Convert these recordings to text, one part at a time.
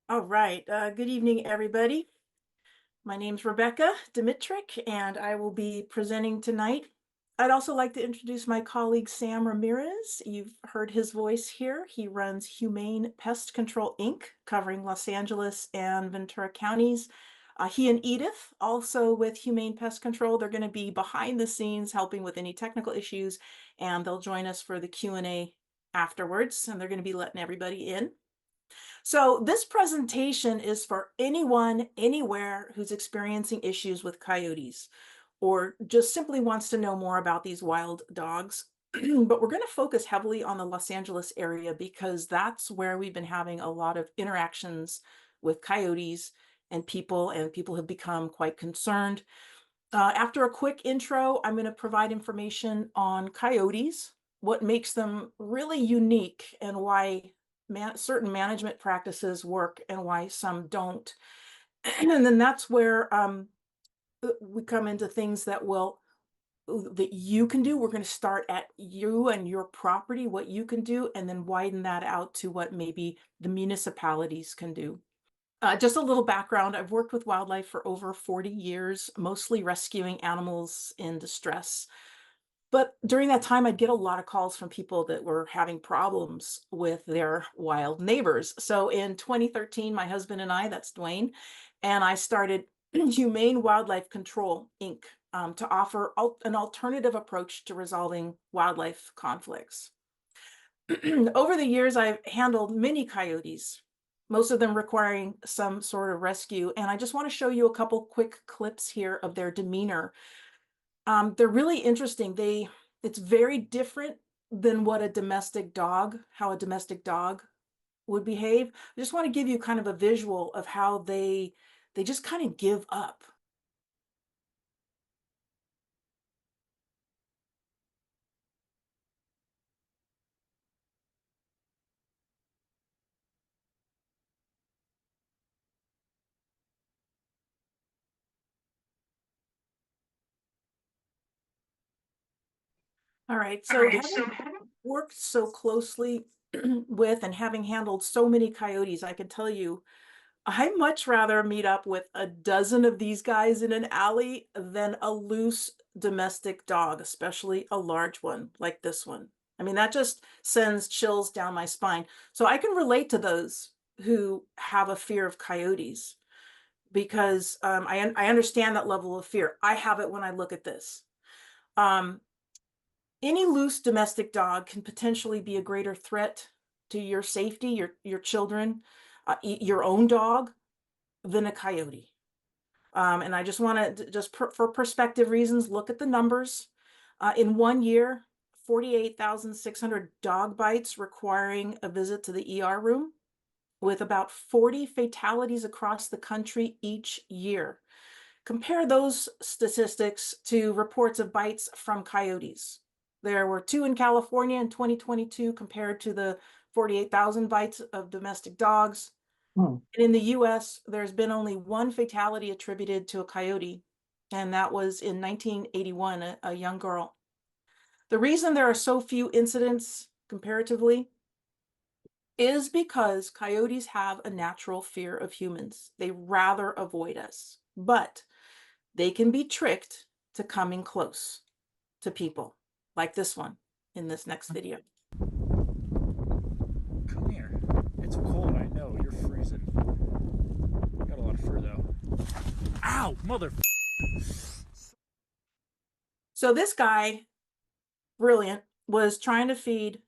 All right. Good evening, everybody. My name's Rebecca Dimitrick, and I will be presenting tonight. I'd also like to introduce my colleague, Sam Ramirez. You've heard his voice here. He runs Humane Pest Control, Inc., covering Los Angeles and Ventura counties. He and Edith, also with Humane Pest Control, they're going to be behind the scenes helping with any technical issues, and they'll join us for the Q&A afterwards, and they're going to be letting everybody in. So this presentation is for anyone, anywhere who's experiencing issues with coyotes or just simply wants to know more about these wild dogs. But we're going to focus heavily on the Los Angeles area because that's where we've been having a lot of interactions with coyotes and people have become quite concerned. After a quick intro, I'm going to provide information on coyotes, what makes them really unique and why certain management practices work and why some don't. And then that's where we come into things that you can do. We're going to start at you and your property, what you can do, and then widen that out to what maybe the municipalities can do. Just a little background. I've worked with wildlife for over 40 years, mostly rescuing animals in distress. But during that time, I'd get a lot of calls from people that were having problems with their wild neighbors. So in 2013, my husband and I, that's Dwayne, and I started Humane Wildlife Control, Inc., to offer an alternative approach to resolving wildlife conflicts. Over the years, I've handled many coyotes, most of them requiring some sort of rescue. And I just want to show you a couple quick clips here of their demeanor. They're really interesting. It's very different than what how a domestic dog would behave. I just want to give you kind of a visual of how they just kind of give up. All right, so having worked so closely with and having handled so many coyotes, I can tell you I'd much rather meet up with a dozen of these guys in an alley than a loose domestic dog, especially a large one like this one. I mean, that just sends chills down my spine. So I can relate to those who have a fear of coyotes because I understand that level of fear. I have it when I look at this. Um, any loose domestic dog can potentially be a greater threat to your safety, your children, your own dog than a coyote. And I just want to, for perspective reasons, look at the numbers. In 1 year, 48,600 dog bites requiring a visit to the ER room, with about 40 fatalities across the country each year. Compare those statistics to reports of bites from coyotes. There were 2 in California in 2022 compared to the 48,000 bites of domestic dogs. And in the US, there's been only 1 fatality attributed to a coyote, and that was in 1981, a young girl. The reason there are so few incidents comparatively is because coyotes have a natural fear of humans. They rather avoid us, but they can be tricked to coming close to people, like this one in this next video. Come here. It's cold, I know. You're freezing. Got a lot of fur, though. Ow! Mother... So this guy, brilliant, was trying to feed,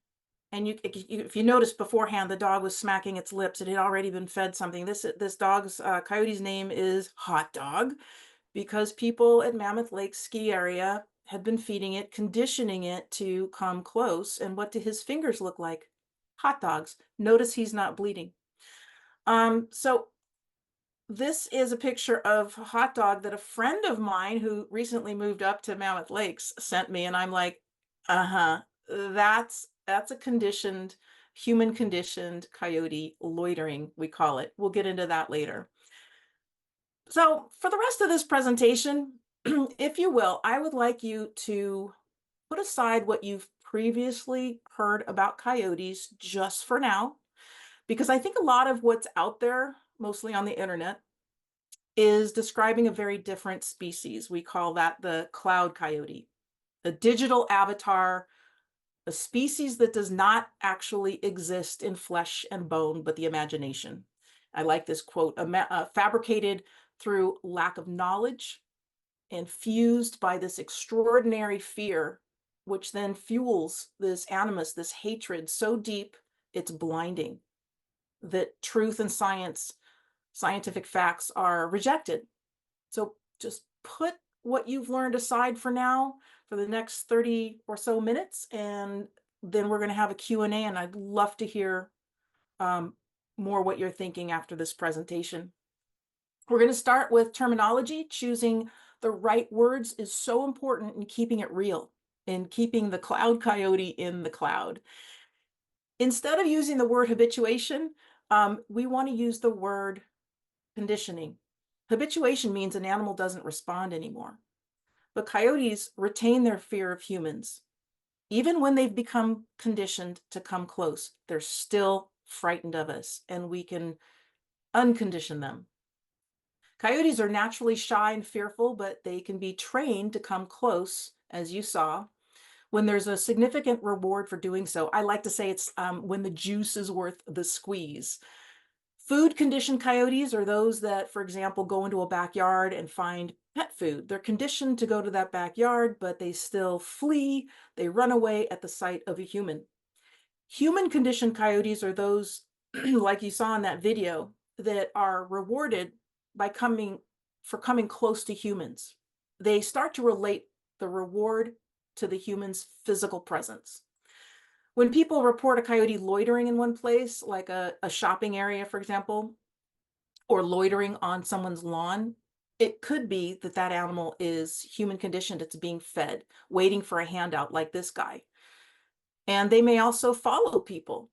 and if you notice beforehand, the dog was smacking its lips. It had already been fed something. This dog's, coyote's name is Hot Dog, because people at Mammoth Lake ski area had been feeding it, conditioning it to come close. And what do his fingers look like? Hot dogs. Notice he's not bleeding. So this is a picture of a hot dog that a friend of mine who recently moved up to Mammoth Lakes sent me, and I'm like, that's a human conditioned coyote loitering, we call it. We'll get into that later. So for the rest of this presentation, if you will, I would like you to put aside what you've previously heard about coyotes just for now, because I think a lot of what's out there mostly on the internet, is describing a very different species. We call that the cloud coyote, a digital avatar, a species that does not actually exist in flesh and bone, but the imagination. I like this quote, fabricated through lack of knowledge and fused by this extraordinary fear, which then fuels this animus, this hatred so deep, it's blinding, that truth and scientific facts are rejected. So just put what you've learned aside for now for the next 30 or so minutes, and then we're going to have a Q&A, and I'd love to hear more what you're thinking after this presentation. We're going to start with terminology. Choosing the right words is so important in keeping it real, in keeping the cloud coyote in the cloud. Instead of using the word habituation, we want to use the word conditioning. Habituation means an animal doesn't respond anymore. But coyotes retain their fear of humans. Even when they've become conditioned to come close, they're still frightened of us, and we can uncondition them. Coyotes are naturally shy and fearful, but they can be trained to come close, as you saw, when there's a significant reward for doing so. I like to say it's when the juice is worth the squeeze. Food conditioned coyotes are those that, for example, go into a backyard and find pet food. They're conditioned to go to that backyard, but they still flee. They run away at the sight of a human. Human conditioned coyotes are those, like you saw in that video, that are rewarded by coming close to humans. They start to relate the reward to the human's physical presence. When people report a coyote loitering in one place, like a shopping area, for example, or loitering on someone's lawn, it could be that that animal is human conditioned. It's being fed, waiting for a handout like this guy. And they may also follow people,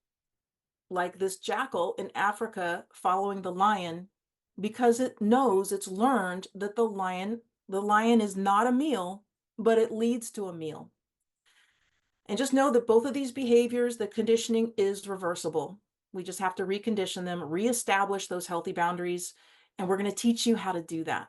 like this jackal in Africa following the lion, because it knows, it's learned that the lion is not a meal, but it leads to a meal. And just know that both of these behaviors, the conditioning is reversible. We just have to recondition them, reestablish those healthy boundaries, and we're going to teach you how to do that.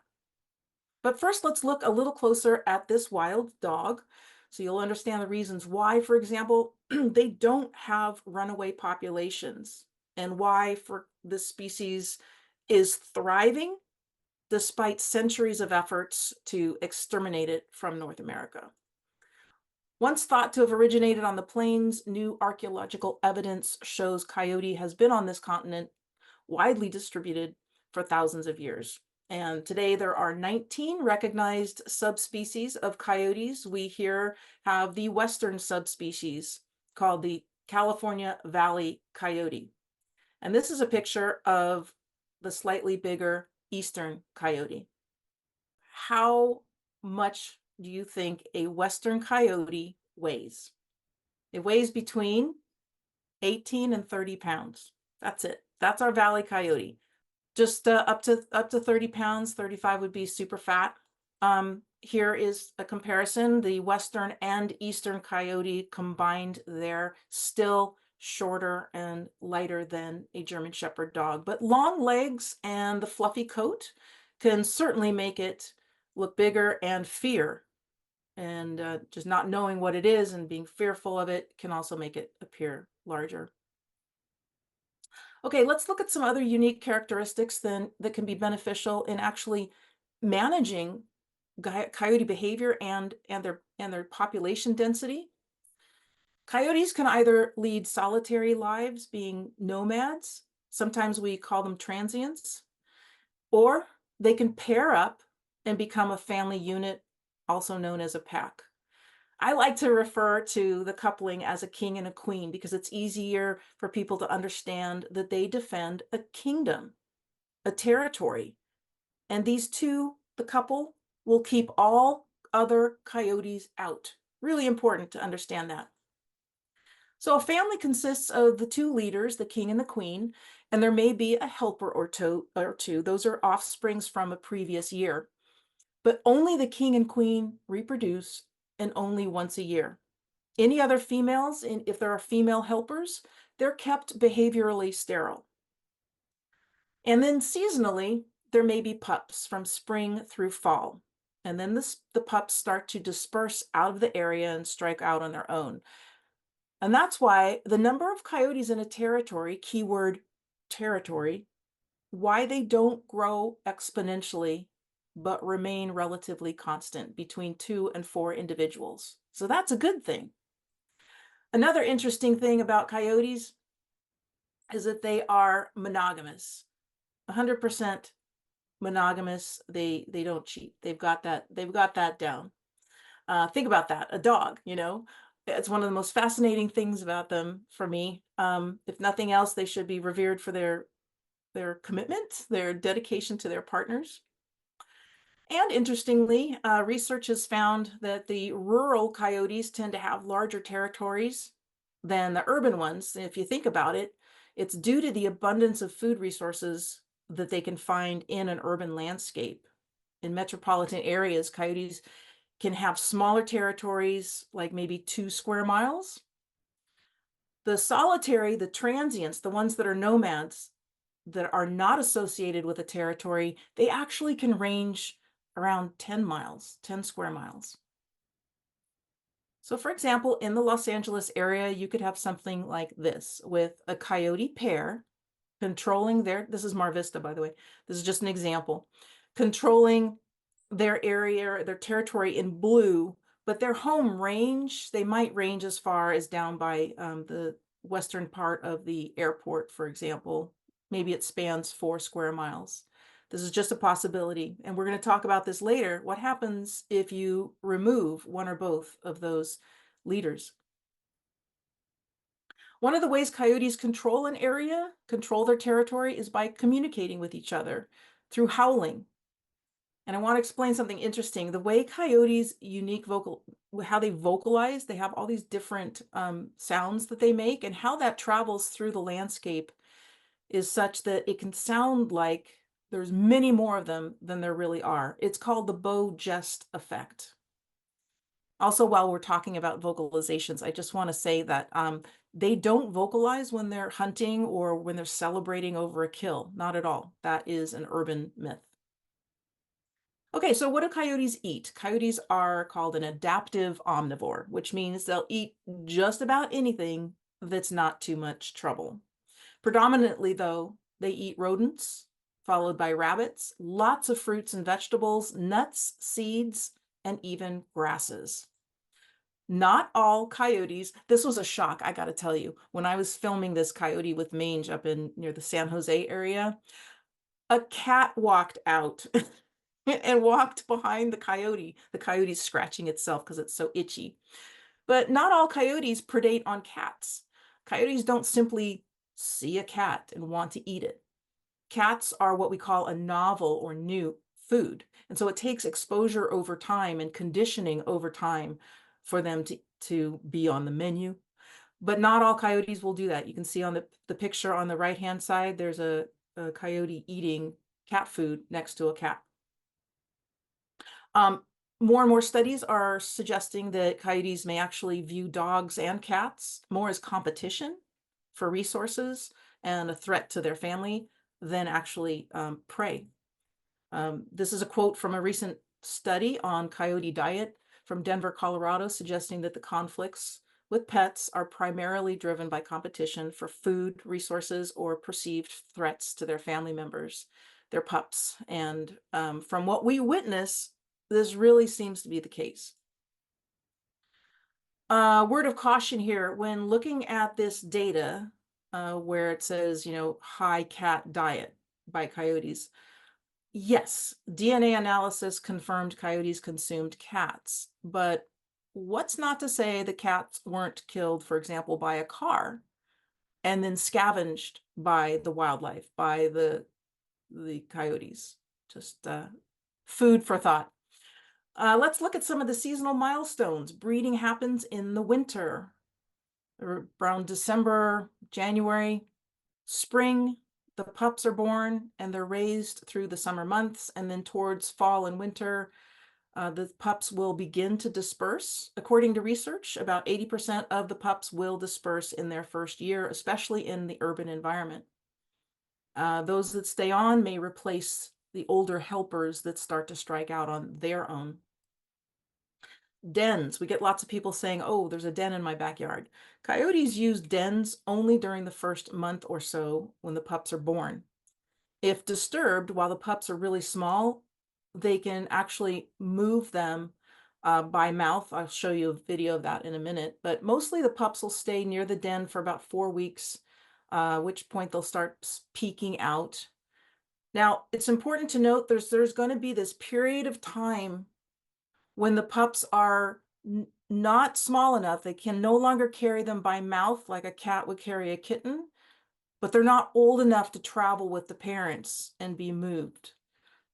But first, let's look a little closer at this wild dog, so you'll understand the reasons why, for example, they don't have runaway populations, and why for this species is thriving despite centuries of efforts to exterminate it from North America. Once thought to have originated on the plains, new archaeological evidence shows coyote has been on this continent, widely distributed for thousands of years. And today there are 19 recognized subspecies of coyotes. We here have the western subspecies called the California Valley coyote. And this is a picture of the slightly bigger eastern coyote. How much do you think a western coyote weighs? It weighs between 18 and 30 pounds. That's it. That's our valley coyote. Just up to 30 pounds. 35 would be super fat. Here is a comparison. The western and eastern coyote combined, they're still shorter and lighter than a German Shepherd dog, but long legs and the fluffy coat can certainly make it look bigger, and fear, and just not knowing what it is and being fearful of it can also make it appear larger. Okay, let's look at some other unique characteristics then that can be beneficial in actually managing coyote behavior and their population density. Coyotes can either lead solitary lives, being nomads, sometimes we call them transients, or they can pair up and become a family unit, also known as a pack. I like to refer to the coupling as a king and a queen because it's easier for people to understand that they defend a kingdom, a territory. And these two, the couple, will keep all other coyotes out. Really important to understand that. So a family consists of the two leaders, the king and the queen, and there may be a helper or two. Those are offsprings from a previous year. But only the king and queen reproduce, and only once a year. Any other females, if there are female helpers, they're kept behaviorally sterile. And then seasonally, there may be pups from spring through fall. And then the pups start to disperse out of the area and strike out on their own. And that's why the number of coyotes in a territory, keyword territory, why they don't grow exponentially, but remain relatively constant between 2 and 4 individuals. So that's a good thing. Another interesting thing about coyotes is that they are monogamous, 100% monogamous. They don't cheat. They've got that down. Think about that. A dog, it's one of the most fascinating things about them for me. If nothing else, they should be revered for their commitment, their dedication to their partners. And interestingly, research has found that the rural coyotes tend to have larger territories than the urban ones. And if you think about it, it's due to the abundance of food resources that they can find in an urban landscape. In metropolitan areas, coyotes can have smaller territories, like maybe 2 square miles. The solitary, the transients, the ones that are nomads, that are not associated with a territory, they actually can range around 10 miles, 10 square miles. So for example, in the Los Angeles area, you could have something like this with a coyote pair controlling this is Mar Vista, by the way. This is just an example, controlling their area, their territory in blue, but their home range, they might range as far as down by the western part of the airport, for example. Maybe it spans 4 square miles. This is just a possibility. And we're going to talk about this later. What happens if you remove one or both of those leaders? One of the ways coyotes control an area, control their territory, is by communicating with each other through howling. And I want to explain something interesting. The way coyotes how they vocalize, they have all these different sounds that they make, and how that travels through the landscape is such that it can sound like there's many more of them than there really are. It's called the bow jest effect. Also, while we're talking about vocalizations, I just want to say that they don't vocalize when they're hunting or when they're celebrating over a kill. Not at all. That is an urban myth. Okay, so what do coyotes eat? Coyotes are called an adaptive omnivore, which means they'll eat just about anything that's not too much trouble. Predominantly, though, they eat rodents, followed by rabbits, lots of fruits and vegetables, nuts, seeds, and even grasses. Not all coyotes, this was a shock, I gotta tell you. When I was filming this coyote with mange up near the San Jose area, a cat walked out and walked behind the coyote. The coyote's scratching itself because it's so itchy. But not all coyotes predate on cats. Coyotes don't simply see a cat and want to eat it. Cats are what we call a novel or new food. And so it takes exposure over time and conditioning over time for them to be on the menu. But not all coyotes will do that. You can see on the picture on the right-hand side, there's a coyote eating cat food next to a cat. More and more studies are suggesting that coyotes may actually view dogs and cats more as competition for resources and a threat to their family than actually prey. This is a quote from a recent study on coyote diet from Denver, Colorado, suggesting that the conflicts with pets are primarily driven by competition for food, resources, or perceived threats to their family members, their pups. And from what we witness, this really seems to be the case. Word of caution here, when looking at this data, where it says, high cat diet by coyotes, yes, DNA analysis confirmed coyotes consumed cats, but what's not to say the cats weren't killed, for example, by a car and then scavenged by the wildlife, by the coyotes? Just food for thought. Let's look at some of the seasonal milestones. Breeding happens in the winter, around December, January. Spring, the pups are born and they're raised through the summer months, and then towards fall and winter, the pups will begin to disperse. According to research, about 80% of the pups will disperse in their first year, especially in the urban environment. Those that stay on may replace the older helpers that start to strike out on their own. Dens. We get lots of people saying, oh, there's a den in my backyard. Coyotes use dens only during the first month or so when the pups are born. If disturbed while the pups are really small, they can actually move them by mouth. I'll show you a video of that in a minute, but mostly the pups will stay near the den for about 4 weeks, at which point they'll start peeking out. Now, it's important to note there's going to be this period of time when the pups are not small enough. They can no longer carry them by mouth like a cat would carry a kitten, but they're not old enough to travel with the parents and be moved.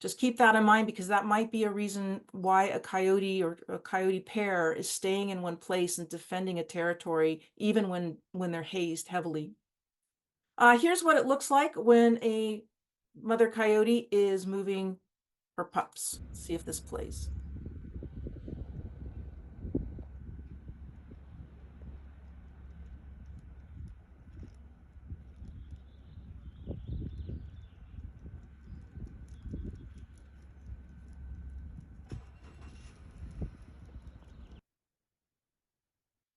Just keep that in mind, because that might be a reason why a coyote or a coyote pair is staying in one place and defending a territory, even when they're hazed heavily. Here's what it looks like when a mother coyote is moving her pups. Let's see if this plays.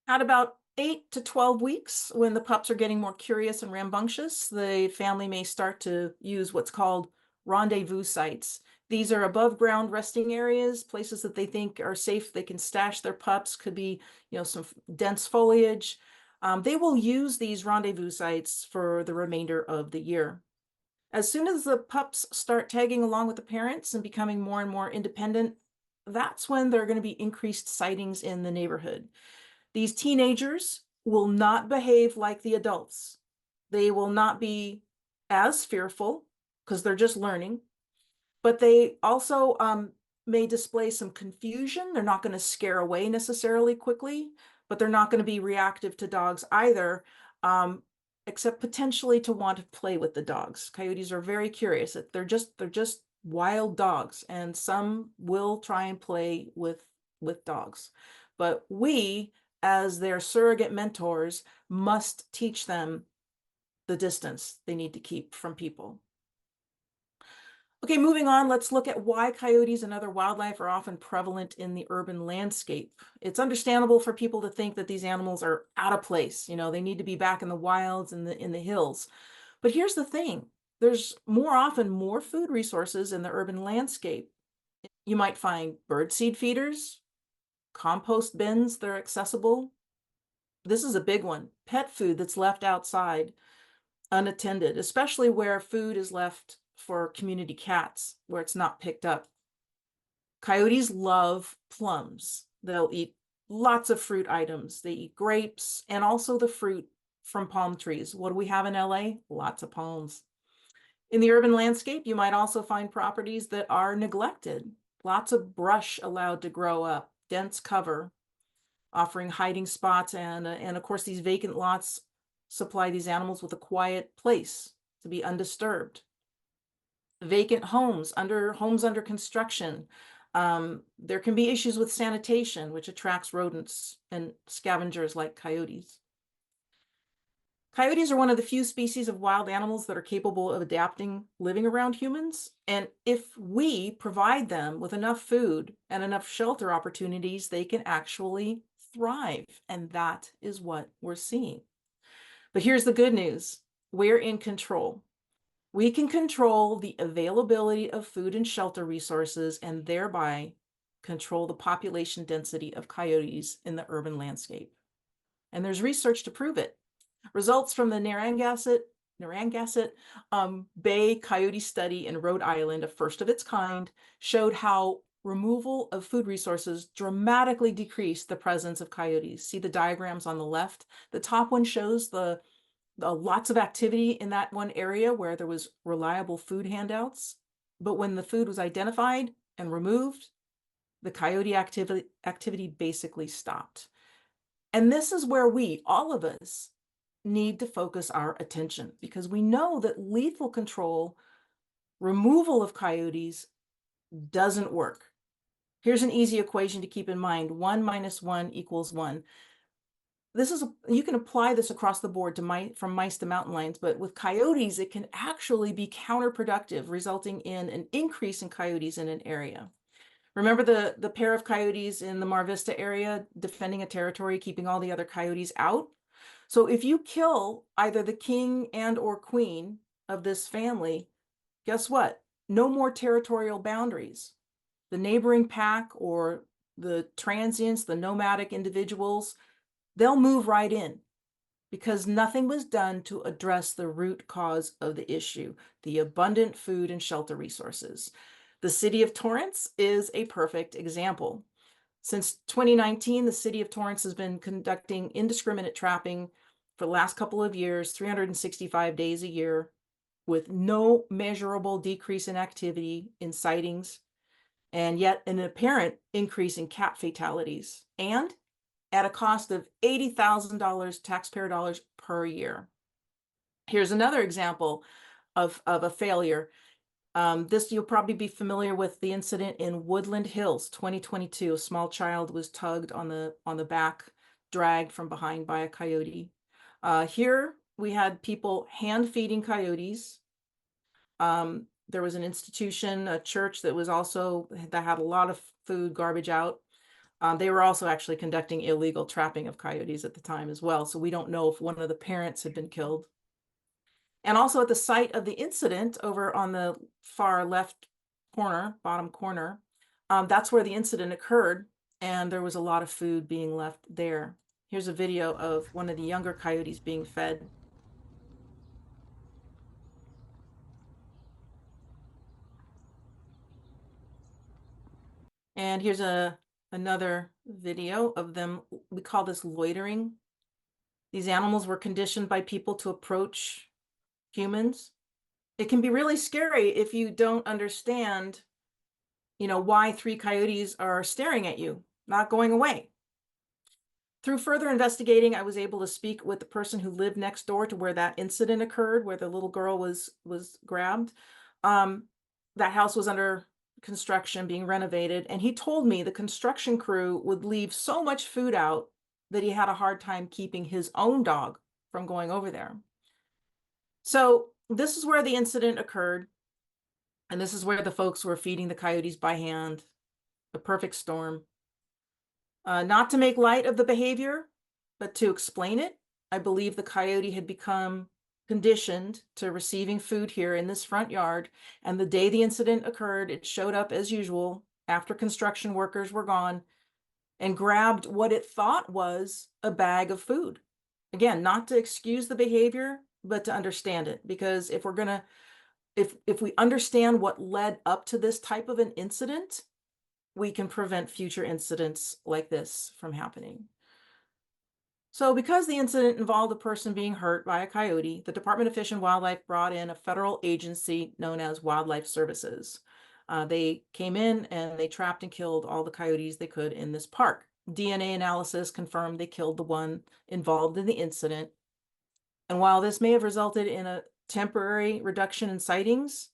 At about 8 to 12 weeks, when the pups are getting more curious and rambunctious, the family may start to use what's called rendezvous sites. These are above ground resting areas, places that they think are safe. They can stash their pups, could be, some dense foliage. They will use these rendezvous sites for the remainder of the year. As soon as the pups start tagging along with the parents and becoming more and more independent, that's when there are going to be increased sightings in the neighborhood. These teenagers will not behave like the adults. They will not be as fearful because they're just learning, but they also may display some confusion. They're not going to scare away necessarily quickly, but they're not going to be reactive to dogs either, except potentially to want to play with the dogs. Coyotes are very curious. They're just wild dogs, and some will try and play with dogs. But we, as their surrogate mentors, must teach them the distance they need to keep from people. Okay, moving on, let's look at why coyotes and other wildlife are often prevalent in the urban landscape. It's understandable for people to think that these animals are out of place. They need to be back in the wilds and in the hills. But here's the thing. There's more often more food resources in the urban landscape. You might find birdseed feeders, compost bins that are accessible. This is a big one. Pet food that's left outside unattended, especially where food is left for community cats, where it's not picked up. Coyotes love plums. They'll eat lots of fruit items. They eat grapes and also the fruit from palm trees. What do we have in LA? Lots of palms. In the urban landscape, you might also find properties that are neglected. Lots of brush allowed to grow up, dense cover, offering hiding spots, and of course these vacant lots supply these animals with a quiet place to be undisturbed. Vacant homes under construction. There can be issues with sanitation, which attracts rodents and scavengers like coyotes. Coyotes are one of the few species of wild animals that are capable of adapting living around humans. And if we provide them with enough food and enough shelter opportunities, they can actually thrive. And that is what we're seeing. But here's the good news. We're in control. We can control the availability of food and shelter resources and thereby control the population density of coyotes in the urban landscape. And there's research to prove it. Results from the Narragansett Bay Coyote study in Rhode Island, a first of its kind, showed how removal of food resources dramatically decreased the presence of coyotes. See the diagrams on the left? The top one shows the lots of activity in that one area where there was reliable food handouts. But when the food was identified and removed, the coyote activity basically stopped. And this is where we, all of us, need to focus our attention, because we know that lethal control, removal of coyotes, doesn't work. Here's an easy equation to keep in mind. 1 minus 1 equals 1. you can apply this across the board from mice to mountain lions, but with coyotes, it can actually be counterproductive, resulting in an increase in coyotes in an area. Remember the pair of coyotes in the Mar Vista area defending a territory, keeping all the other coyotes out? So if you kill either the king and or queen of this family, guess what? No more territorial boundaries. The neighboring pack or the transients, the nomadic individuals, they'll move right in because nothing was done to address the root cause of the issue, the abundant food and shelter resources. The city of Torrance is a perfect example. Since 2019, the city of Torrance has been conducting indiscriminate trapping for the last couple of years, 365 days a year, with no measurable decrease in activity in sightings, and yet an apparent increase in cat fatalities, and at a cost of $80,000 taxpayer dollars per year. Here's another example of a failure. This you'll probably be familiar with the incident in Woodland Hills, 2022. A small child was tugged on the back, dragged from behind by a coyote. Here we had people hand feeding coyotes. There was an institution, a church that had a lot of food, garbage out. They were also actually conducting illegal trapping of coyotes at the time as well. So we don't know if one of the parents had been killed. And also at the site of the incident over on the far left corner, bottom corner, that's where the incident occurred. And there was a lot of food being left there. Here's a video of one of the younger coyotes being fed. And here's another video of them. We call this loitering. These animals were conditioned by people to approach humans. It can be really scary if you don't understand, why 3 coyotes are staring at you, not going away. Through further investigating, I was able to speak with the person who lived next door to where that incident occurred, where the little girl was grabbed. That house was under construction, being renovated, and he told me the construction crew would leave so much food out that he had a hard time keeping his own dog from going over there. So this is where the incident occurred, and this is where the folks were feeding the coyotes by hand, a perfect storm. Not to make light of the behavior, but to explain it. I believe the coyote had become conditioned to receiving food here in this front yard, and the day the incident occurred, it showed up as usual after construction workers were gone and grabbed what it thought was a bag of food. Again, not to excuse the behavior, but to understand it, because if we understand what led up to this type of an incident, we can prevent future incidents like this from happening. So because the incident involved a person being hurt by a coyote, the Department of Fish and Wildlife brought in a federal agency known as Wildlife Services. They came in and they trapped and killed all the coyotes they could in this park. DNA analysis confirmed they killed the one involved in the incident. And while this may have resulted in a temporary reduction in sightings,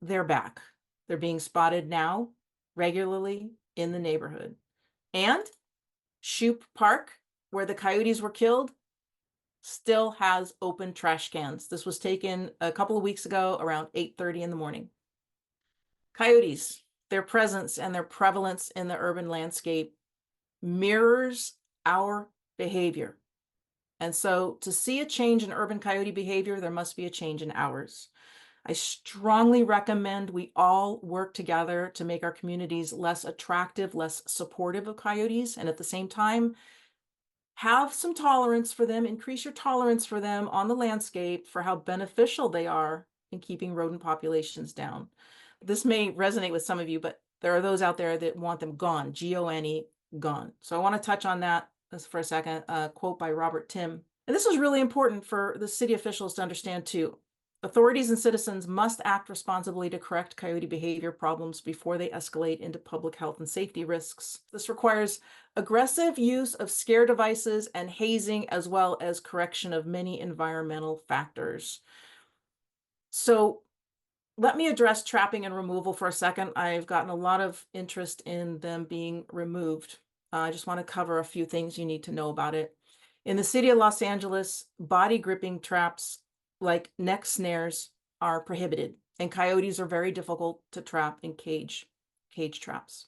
they're back. They're being spotted now regularly in the neighborhood. And Shoup Park, where the coyotes were killed, still has open trash cans. This was taken a couple of weeks ago around 8:30 in the morning. Coyotes, their presence and their prevalence in the urban landscape mirrors our behavior. And so to see a change in urban coyote behavior, there must be a change in ours. I strongly recommend we all work together to make our communities less attractive, less supportive of coyotes, and at the same time, have some tolerance for them, increase your tolerance for them on the landscape for how beneficial they are in keeping rodent populations down. This may resonate with some of you, but there are those out there that want them gone, G-O-N-E, gone. So I want to touch on that for a second, a quote by Robert Tim. And this is really important for the city officials to understand too. Authorities and citizens must act responsibly to correct coyote behavior problems before they escalate into public health and safety risks. This requires aggressive use of scare devices and hazing, as well as correction of many environmental factors. So let me address trapping and removal for a second. I've gotten a lot of interest in them being removed. I just want to cover a few things you need to know about it. In the city of Los Angeles, body gripping traps like neck snares are prohibited, and coyotes are very difficult to trap in cage traps.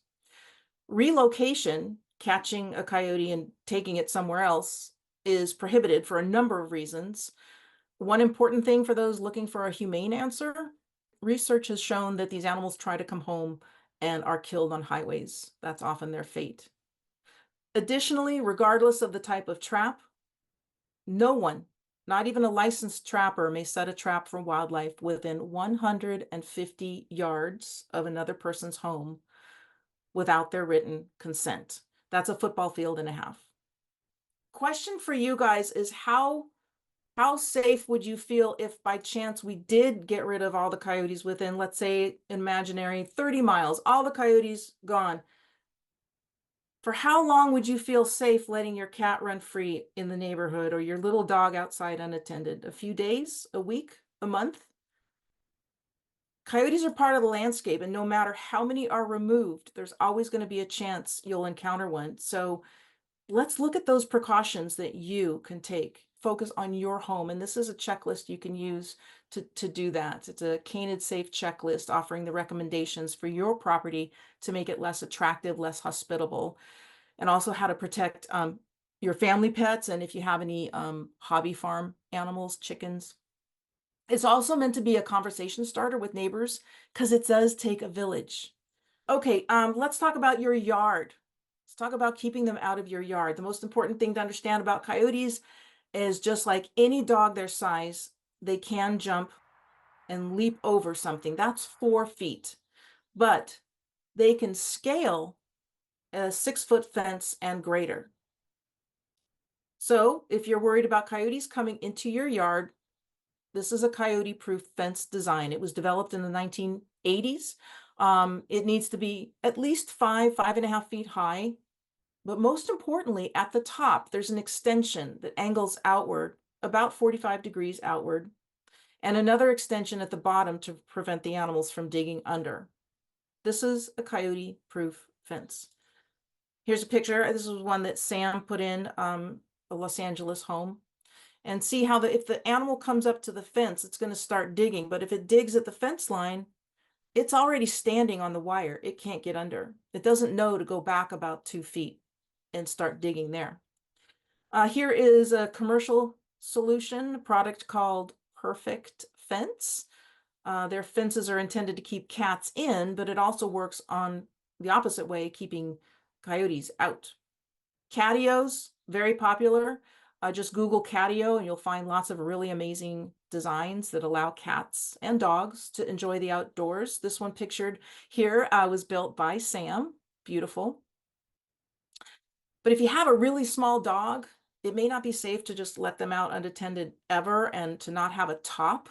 Relocation, catching a coyote and taking it somewhere else, is prohibited for a number of reasons. One important thing for those looking for a humane answer, research has shown that these animals try to come home and are killed on highways. That's often their fate. Additionally, regardless of the type of trap, no one, not even a licensed trapper, may set a trap for wildlife within 150 yards of another person's home without their written consent. That's a football field and a half. Question for you guys is how safe would you feel if by chance we did get rid of all the coyotes within, let's say, imaginary 30 miles, all the coyotes gone? For how long would you feel safe letting your cat run free in the neighborhood or your little dog outside unattended? A few days, a week, a month? Coyotes are part of the landscape, and no matter how many are removed, there's always going to be a chance you'll encounter one. So let's look at those precautions that you can take. Focus on your home. And this is a checklist you can use to do that. It's a COYOTE-SAFE checklist offering the recommendations for your property to make it less attractive, less hospitable, and also how to protect your family pets. And if you have any hobby farm animals, chickens. It's also meant to be a conversation starter with neighbors because it does take a village. Okay, let's talk about your yard. Let's talk about keeping them out of your yard. The most important thing to understand about coyotes is just like any dog their size, they can jump and leap over something. That's 4 feet. But they can scale a 6-foot fence and greater. So if you're worried about coyotes coming into your yard, this is a coyote-proof fence design. It was developed in the 1980s. It needs to be at least 5.5 feet high. But most importantly, at the top, there's an extension that angles outward, about 45 degrees outward, and another extension at the bottom to prevent the animals from digging under. This is a coyote-proof fence. Here's a picture. This is one that Sam put in a Los Angeles home. And see how if the animal comes up to the fence, it's going to start digging. But if it digs at the fence line, it's already standing on the wire. It can't get under. It doesn't know to go back about 2 feet and start digging there. Here is a commercial solution, a product called Perfect Fence. Their fences are intended to keep cats in, but it also works on the opposite way, keeping coyotes out. Catios, very popular. Just Google catio and you'll find lots of really amazing designs that allow cats and dogs to enjoy the outdoors. This one pictured here was built by Sam. Beautiful. But if you have a really small dog, it may not be safe to just let them out unattended ever and to not have a top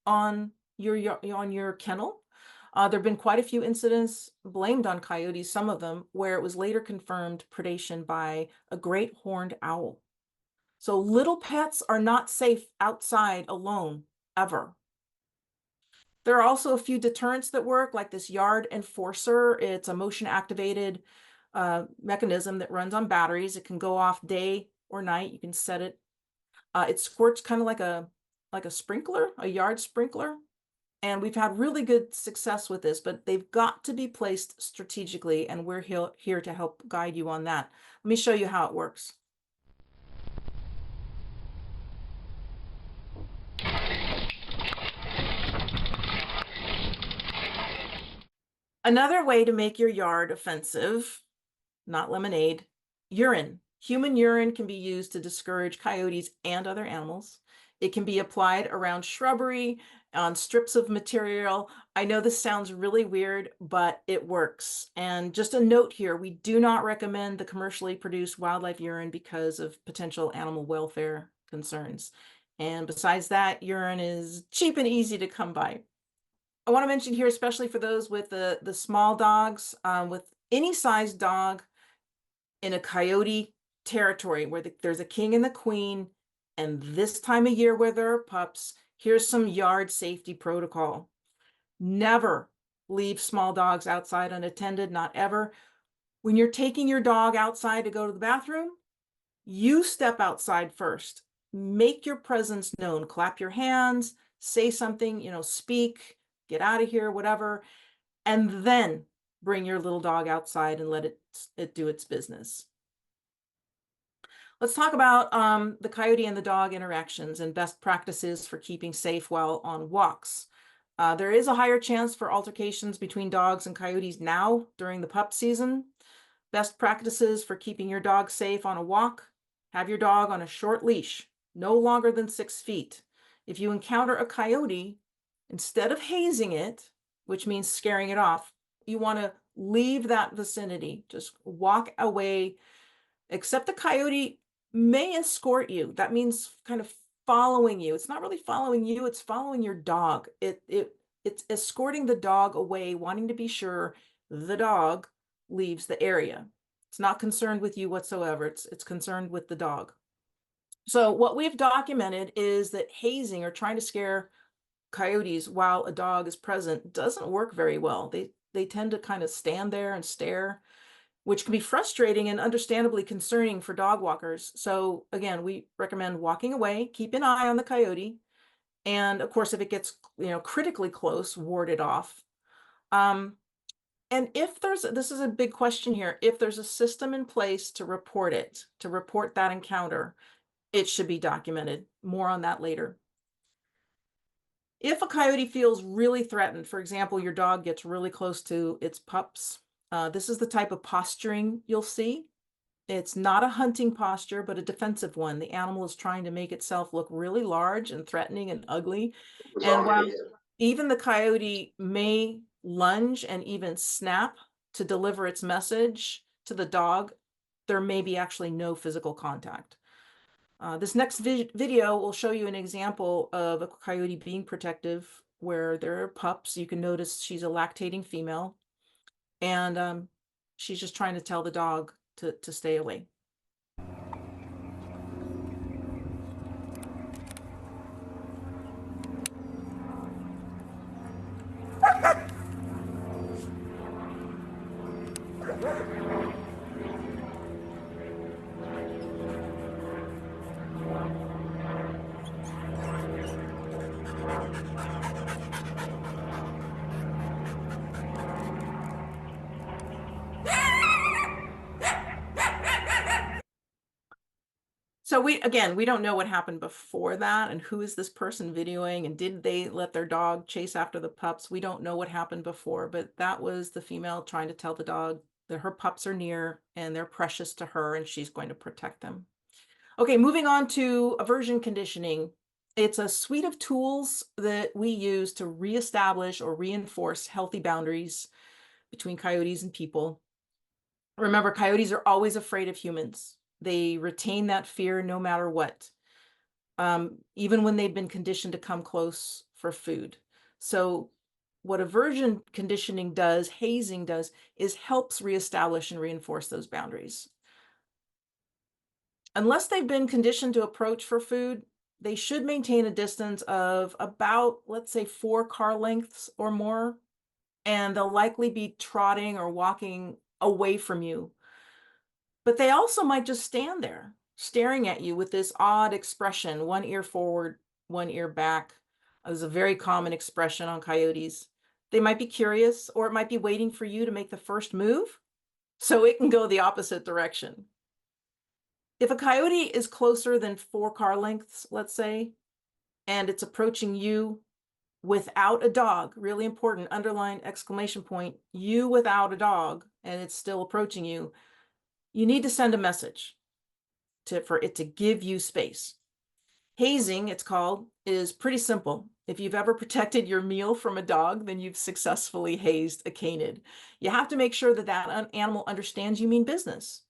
on your kennel. There have been quite a few incidents blamed on coyotes, some of them, where it was later confirmed predation by a great horned owl. So little pets are not safe outside alone, ever. There are also a few deterrents that work, like this yard enforcer. It's a motion-activated mechanism that runs on batteries. It can go off day or night. You can set it. It squirts kind of like a sprinkler, a yard sprinkler. And we've had really good success with this, but they've got to be placed strategically, and we're here to help guide you on that. Let me show you how it works. Another way to make your yard offensive, not lemonade, urine. Human urine can be used to discourage coyotes and other animals. It can be applied around shrubbery, on strips of material. I know this sounds really weird, but it works. And just a note here, we do not recommend the commercially produced wildlife urine because of potential animal welfare concerns. And besides that, urine is cheap and easy to come by. I want to mention here, especially for those with the small dogs, with any size dog in a coyote territory where there's a king and the queen, and this time of year where there are pups, here's some yard safety protocol. Never leave small dogs outside unattended, not ever. When you're taking your dog outside to go to the bathroom, You step outside first. Make your presence known. Clap your hands, say something, speak, get out of here, whatever, and then bring your little dog outside and let it do its business. Let's talk about the coyote and the dog interactions and best practices for keeping safe while on walks. There is a higher chance for altercations between dogs and coyotes now during the pup season. Best practices for keeping your dog safe on a walk: have your dog on a short leash, no longer than 6 feet. If you encounter a coyote, instead of hazing it, which means scaring it off, you want to leave that vicinity. Just walk away, except the coyote may escort you. That means kind of following you. It's not really following you, it's following your dog. It's escorting the dog away, wanting to be sure the dog leaves the area. It's not concerned with you whatsoever. It's concerned with the dog. So what we've documented is that hazing, or trying to scare coyotes while a dog is present, doesn't work very well. They tend to kind of stand there and stare, which can be frustrating and understandably concerning for dog walkers. So again, we recommend walking away, keep an eye on the coyote, and of course, if it gets critically close, ward it off. And if this is a big question here, if there's a system in place to report that encounter, it should be documented. More on that later. If a coyote feels really threatened, for example, your dog gets really close to its pups, this is the type of posturing you'll see. It's not a hunting posture, but a defensive one. The animal is trying to make itself look really large and threatening and ugly. And while even the coyote may lunge and even snap to deliver its message to the dog, there may be actually no physical contact. This next video will show you an example of a coyote being protective where there are pups. You can notice she's a lactating female, and she's just trying to tell the dog to stay away. So we don't know what happened before that, and who is this person videoing, and did they let their dog chase after the pups? We don't know what happened before, but that was the female trying to tell the dog that her pups are near and they're precious to her and she's going to protect them. Okay, moving on to aversion conditioning. It's a suite of tools that we use to reestablish or reinforce healthy boundaries between coyotes and people. Remember, coyotes are always afraid of humans. They retain that fear no matter what, even when they've been conditioned to come close for food. So what aversion conditioning does, hazing does, is helps reestablish and reinforce those boundaries. Unless they've been conditioned to approach for food, they should maintain a distance of about, let's say, 4 car lengths or more, and they'll likely be trotting or walking away from you. But they also might just stand there, staring at you with this odd expression, one ear forward, one ear back. Is a very common expression on coyotes. They might be curious, or it might be waiting for you to make the first move, so it can go the opposite direction. If a coyote is closer than 4 car lengths, let's say, and it's approaching you without a dog, really important, underline exclamation point, you without a dog, and it's still approaching you, you need to send a message for it to give you space. Hazing, it's called, is pretty simple. If you've ever protected your meal from a dog, then you've successfully hazed a canid. You have to make sure that that animal understands you mean business.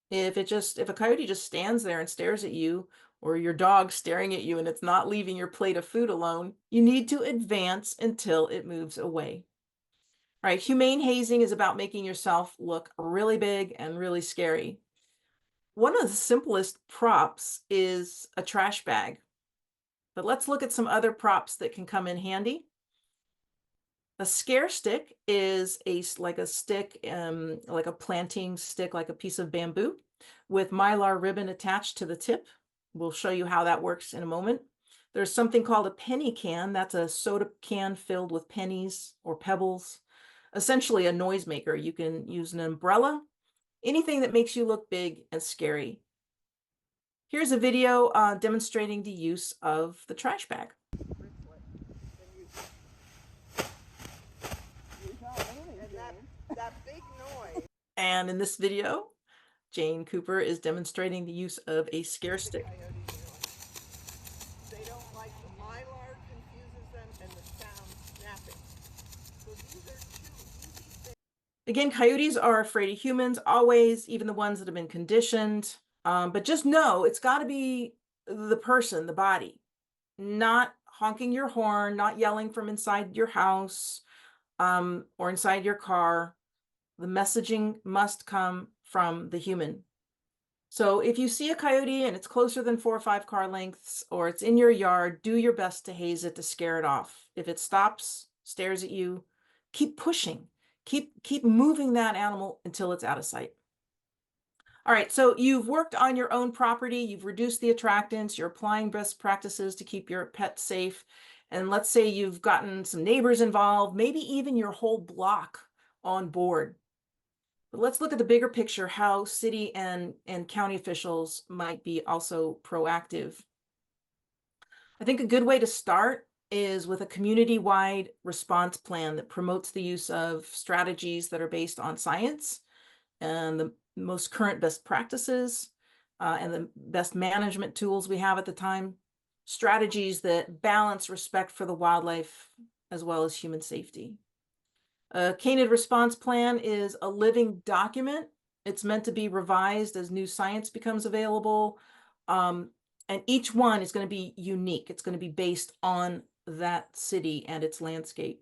If a coyote just stands there and stares at you, or your dog staring at you and it's not leaving your plate of food alone, you need to advance until it moves away. All right, humane hazing is about making yourself look really big and really scary. One of the simplest props is a trash bag, but let's look at some other props that can come in handy. A scare stick is like a stick, like a planting stick, like a piece of bamboo. with Mylar ribbon attached to the tip. We'll show you how that works in a moment. There's something called a penny can. That's a soda can filled with pennies or pebbles, essentially a noisemaker. You can use an umbrella, anything that makes you look big and scary. Here's a video demonstrating the use of the trash bag. And in this video, Jane Cooper is demonstrating the use of a scare stick. They don't like the mylar, confuses them, and the sound snapping. So these are two easy things. Again, coyotes are afraid of humans, always, even the ones that have been conditioned. But just know it's got to be the person, the body, not honking your horn, not yelling from inside your house or inside your car. The messaging must come from the human. So if you see a coyote and it's closer than 4 or 5 car lengths, or it's in your yard, do your best to haze it, to scare it off. If it stops, stares at you, keep pushing. Keep moving that animal until it's out of sight. All right, so you've worked on your own property, you've reduced the attractants, you're applying best practices to keep your pet safe. And let's say you've gotten some neighbors involved, maybe even your whole block on board. But let's look at the bigger picture, how city and county officials might be also proactive. I think a good way to start is with a community-wide response plan that promotes the use of strategies that are based on science and the most current best practices and the best management tools we have at the time, strategies that balance respect for the wildlife as well as human safety. A canid response plan is a living document. It's meant to be revised as new science becomes available. And each one is going to be unique. It's going to be based on that city and its landscape.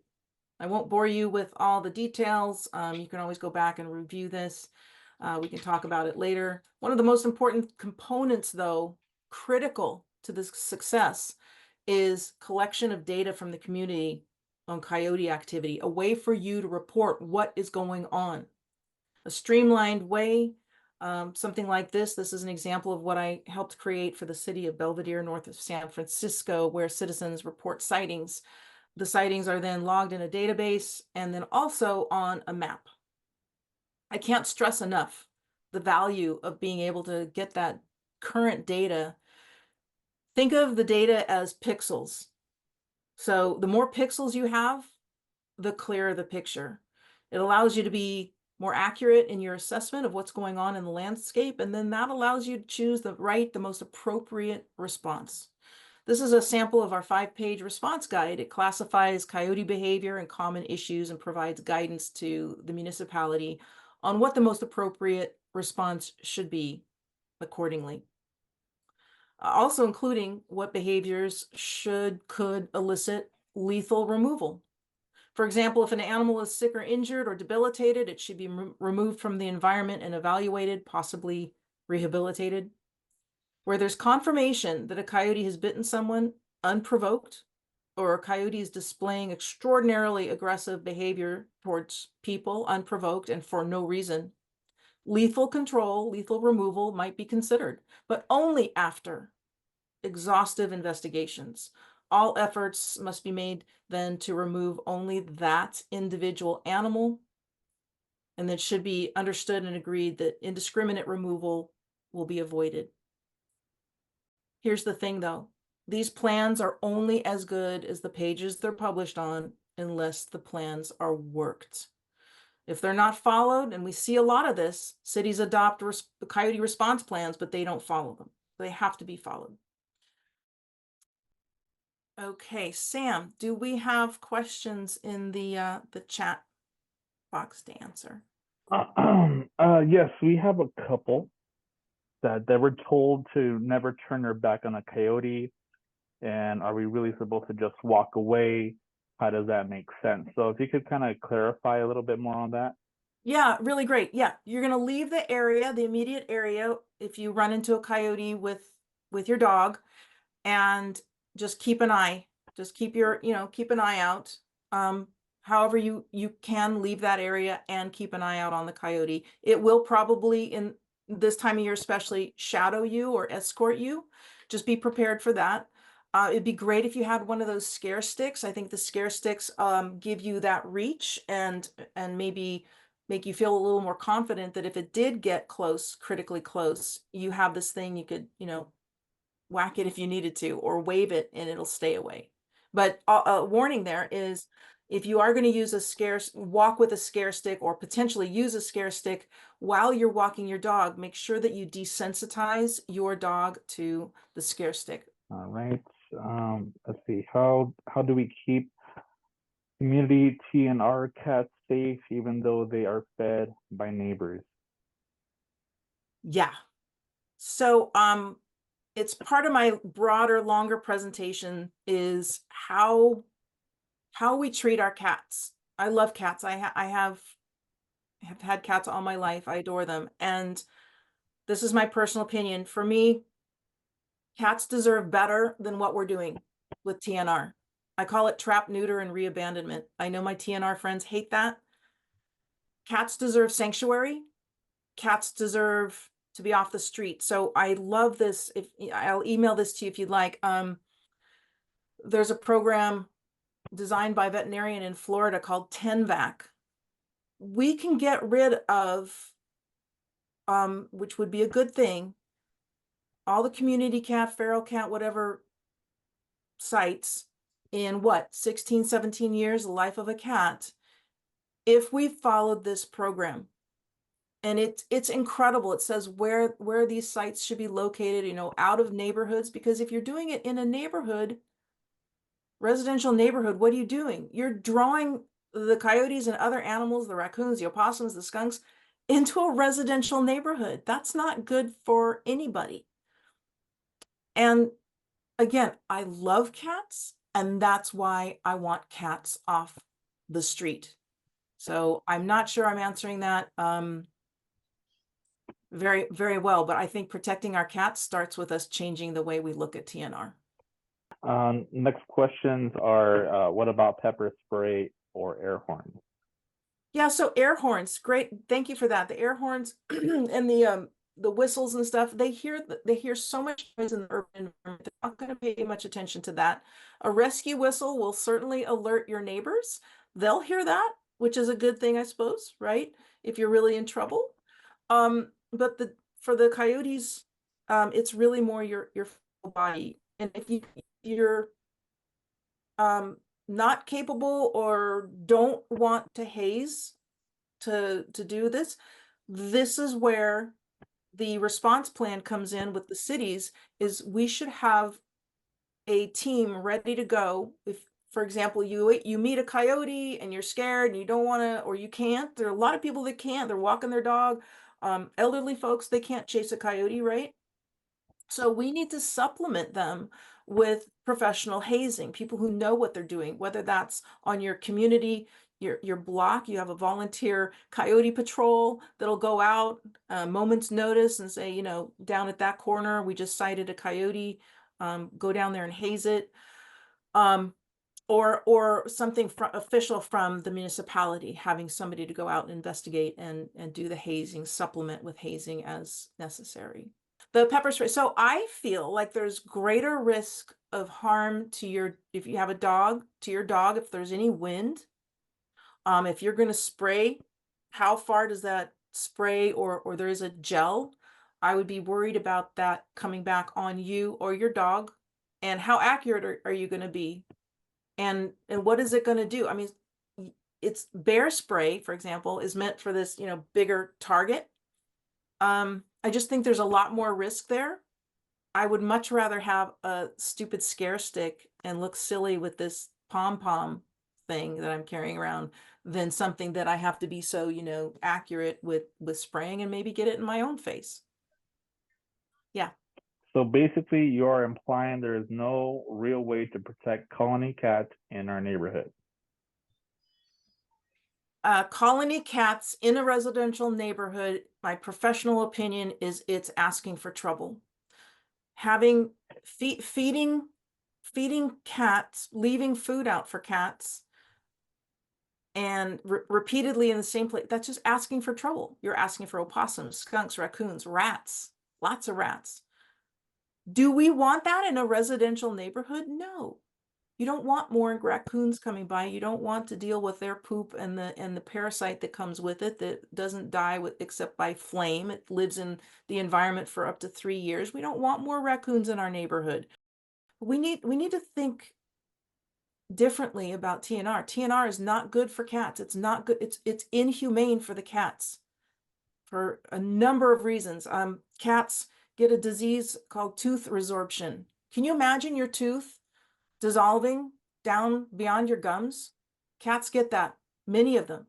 I won't bore you with all the details. You can always go back and review this. We can talk about it later. One of the most important components, though, critical to this success, is collection of data from the community on coyote activity, a way for you to report what is going on. A streamlined way, something like this. This is an example of what I helped create for the city of Belvedere, north of San Francisco, where citizens report sightings. The sightings are then logged in a database and then also on a map. I can't stress enough the value of being able to get that current data. Think of the data as pixels. So the more pixels you have, the clearer the picture. It allows you to be more accurate in your assessment of what's going on in the landscape, and then that allows you to choose the most appropriate response. This is a sample of our 5-page response guide. It classifies coyote behavior and common issues and provides guidance to the municipality on what the most appropriate response should be accordingly. Also including what behaviors could elicit lethal removal. For example, if an animal is sick or injured or debilitated, it should be removed from the environment and evaluated, possibly rehabilitated. Where there's confirmation that a coyote has bitten someone unprovoked, or a coyote is displaying extraordinarily aggressive behavior towards people unprovoked and for no reason, lethal control, lethal removal might be considered, but only after exhaustive investigations. All efforts must be made then to remove only that individual animal, and it should be understood and agreed that indiscriminate removal will be avoided. Here's the thing, though. These plans are only as good as the pages they're published on unless the plans are worked. If they're not followed, and we see a lot of this, cities adopt coyote response plans, but they don't follow them. They have to be followed. Okay, Sam, do we have questions in the chat box to answer? Yes, we have a couple that they were told to never turn their back on a coyote. And are we really supposed to just walk away? How does that make sense? So if you could kind of clarify a little bit more on that. Yeah, really great. Yeah, you're going to leave the area, the immediate area, if you run into a coyote with your dog, and just keep an eye. Just keep keep an eye out. However, you can leave that area and keep an eye out on the coyote. It will probably this time of year especially, shadow you or escort you. Just be prepared for that. It'd be great if you had one of those scare sticks. I think the scare sticks give you that reach and maybe make you feel a little more confident that if it did get close, critically close, you have this thing you could, whack it if you needed to, or wave it and it'll stay away. But a warning there is, if you are going to use walk with a scare stick or potentially use a scare stick while you're walking your dog, make sure that you desensitize your dog to the scare stick. All right. Let's see. How do we keep community TNR cats safe even though they are fed by neighbors? Yeah. So it's part of my broader, longer presentation is how we treat our cats. I love cats. I have had cats all my life. I adore them. And this is my personal opinion. For me, cats deserve better than what we're doing with TNR. I call it trap, neuter, and reabandonment. I know my TNR friends hate that. Cats deserve sanctuary. Cats deserve to be off the street. So I love this. If I'll email this to you if you'd like. There's a program designed by a veterinarian in Florida called 10-VAC. We can get rid of, which would be a good thing, all the community cat, feral cat, whatever sites in 16, 17 years, the life of a cat, if we followed this program. And it's incredible. It says where these sites should be located, out of neighborhoods, because if you're doing it in a neighborhood, residential neighborhood, what are you doing? You're drawing the coyotes and other animals, the raccoons, the opossums, the skunks, into a residential neighborhood. That's not good for anybody. And again, I love cats, and that's why I want cats off the street. So I'm not sure I'm answering that very, very well, but I think protecting our cats starts with us changing the way we look at TNR. Next questions are, what about pepper spray or air horns? Yeah, so air horns, great. Thank you for that. The air horns and the whistles and stuff, they hear so much noise in the urban environment. They're not going to pay much attention to that. A rescue whistle will certainly alert your neighbors. They'll hear that, which is a good thing, I suppose, right? If you're really in trouble. But for the coyotes, it's really more your body. And if you're not capable or don't want to haze to do this, this is where the response plan comes in with the cities. Is we should have a team ready to go. If, for example, you meet a coyote and you're scared and you don't want to, or you can't, there are a lot of people that can't, they're walking their dog, elderly folks, they can't chase a coyote, right? So we need to supplement them with professional hazing, people who know what they're doing, whether that's on your community, your block, you have a volunteer coyote patrol that'll go out moment's notice and say, down at that corner, we just sighted a coyote, go down there and haze it. Or something official from the municipality, having somebody to go out and investigate and do the hazing, supplement with hazing as necessary. The pepper spray. So I feel like there's greater risk of harm to if you have a dog, to your dog, if there's any wind. If you're going to spray, how far does that spray or there is a gel? I would be worried about that coming back on you or your dog. And how accurate are you going to be? And what is it going to do? I mean, it's bear spray, for example, is meant for this, bigger target. I just think there's a lot more risk there. I would much rather have a stupid scare stick and look silly with this pom-pom thing that I'm carrying around than something that I have to be so, accurate with spraying and maybe get it in my own face. Yeah. So basically, you are implying there is no real way to protect colony cats in our neighborhood. Colony cats in a residential neighborhood, my professional opinion is it's asking for trouble. Having feeding cats, leaving food out for cats and repeatedly in the same place, that's just asking for trouble. You're asking for opossums, skunks, raccoons, rats, lots of rats. Do we want that in a residential neighborhood? No. You don't want more raccoons coming by. You don't want to deal with their poop and the parasite that comes with it that doesn't die except by flame. It lives in the environment for up to 3 years. We don't want more raccoons in our neighborhood. We need to think differently about TNR. TNR is not good for cats. It's not good. It's inhumane for the cats for a number of reasons. Cats get a disease called tooth resorption. Can you imagine your tooth dissolving down beyond your gums? Cats get that. Many of them,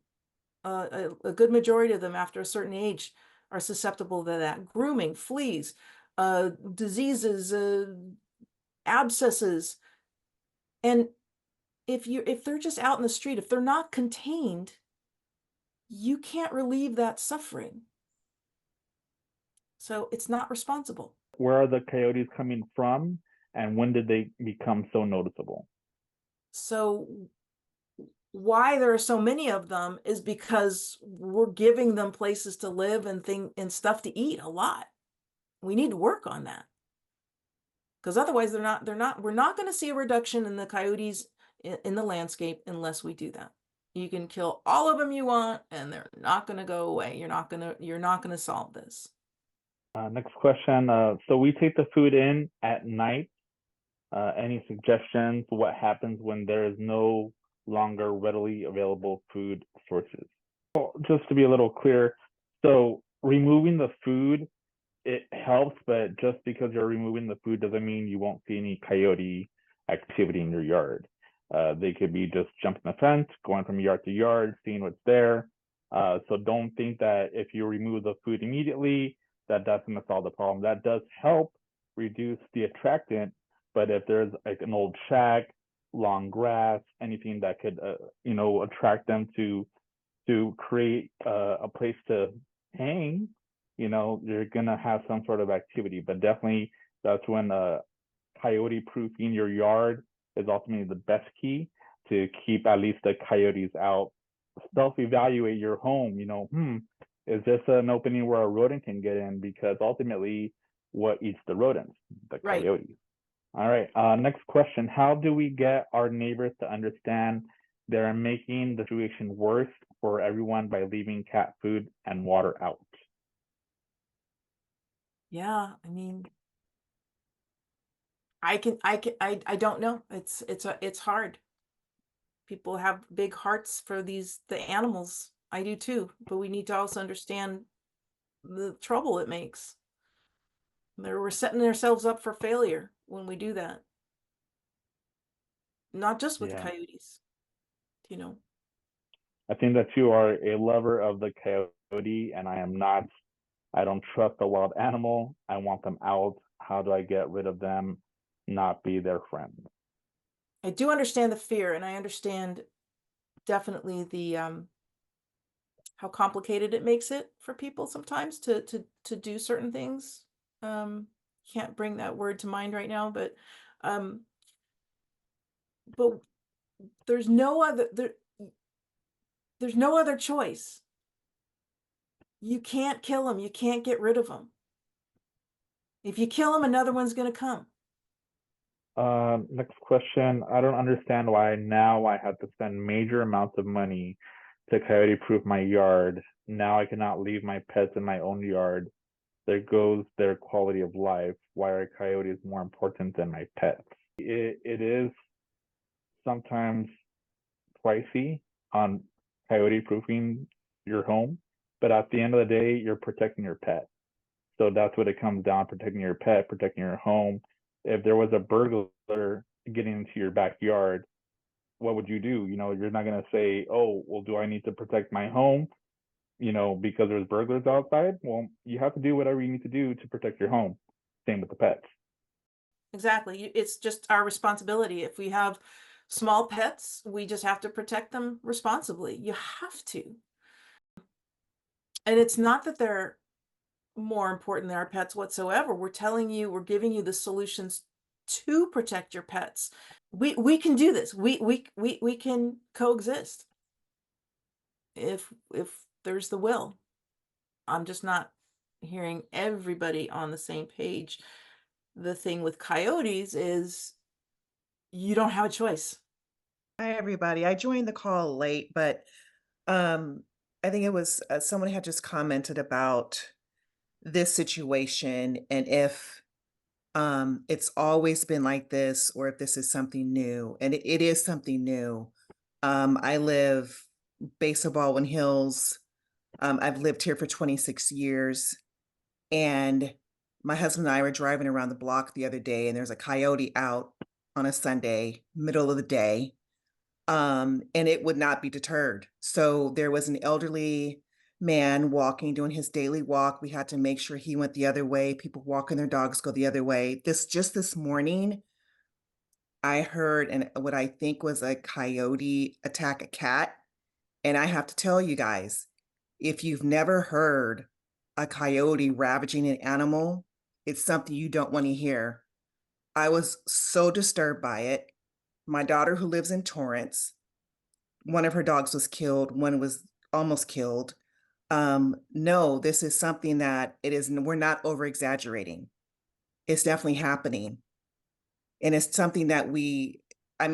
a good majority of them after a certain age are susceptible to that. Grooming, fleas, diseases, abscesses. And if they're just out in the street, if they're not contained, you can't relieve that suffering. So it's not responsible. Where are the coyotes coming from, and when did they become so noticeable? So why there are so many of them is because we're giving them places to live and stuff to eat a lot. We need to work on that. Because otherwise we're not going to see a reduction in the coyotes in the landscape unless we do that. You can kill all of them you want and they're not going to go away. You're not going to solve this. Next question. So we take the food in at night. Any suggestions? What happens when there is no longer readily available food sources? Well, just to be a little clear, so removing the food, it helps, but just because you're removing the food doesn't mean you won't see any coyote activity in your yard. They could be just jumping the fence, going from yard to yard, seeing what's there. So don't think that if you remove the food immediately, that's going to solve the problem. That does help reduce the attractant, but if there's like an old shack, long grass, anything that could, attract them to create a place to hang, you're gonna have some sort of activity. But definitely, that's when coyote proofing your yard is ultimately the best key to keep at least the coyotes out. Self-evaluate your home. Is this an opening where a rodent can get in? Because ultimately, what eats the rodents? The coyotes. Right. All right. Next question. How do we get our neighbors to understand they're making the situation worse for everyone by leaving cat food and water out? Yeah, I mean, I don't know. It's hard. People have big hearts for the animals. I do too, but we need to also understand the trouble it makes. We're setting ourselves up for failure when we do that. Not just with coyotes, I think that you are a lover of the coyote, and I am not. I don't trust a wild animal. I want them out. How do I get rid of them? Not be their friend. I do understand the fear, and I understand definitely the how complicated it makes it for people sometimes to do certain things. Can't bring that word to mind right now, but there's no other choice. You can't kill them. You can't get rid of them. If you kill them, another one's going to come. Next question. I don't understand why now I have to spend major amounts of money to coyote proof my yard. Now I cannot leave my pets in my own yard. There goes their quality of life. Why are coyotes more important than my pets? It is sometimes pricey on coyote proofing your home, but at the end of the day, you're protecting your pet. So that's what it comes down: protecting your pet, protecting your home. If there was a burglar getting into your backyard, what would you do? You're not going to say, oh, well, do I need to protect my home, because there's burglars outside? Well, you have to do whatever you need to do to protect your home. Same with the pets. Exactly. It's just our responsibility. If we have small pets, we just have to protect them responsibly. You have to. And it's not that they're more important than our pets whatsoever. We're giving you the solutions to protect your pets. We can do this. We can coexist. if there's the will. I'm just not hearing everybody on the same page. The thing with coyotes is you don't have a choice. Hi, everybody. I joined the call late, but I think it was someone had just commented about this situation and if it's always been like this or if this is something new. And it is something new. I live base of Baldwin Hills. I've lived here for 26 years. And my husband and I were driving around the block the other day, and there's a coyote out on a Sunday, middle of the day, and it would not be deterred. So there was an elderly man walking, doing his daily walk. We had to make sure he went the other way. People walking their dogs go the other way. This morning, I heard what I think was a coyote attack a cat. And I have to tell you guys, if you've never heard a coyote ravaging an animal, it's something you don't want to hear. I was so disturbed by it. My daughter, who lives in Torrance, one of her dogs was killed, one was almost killed. No, this is something that we're not over exaggerating. It's definitely happening. And it's something that I'm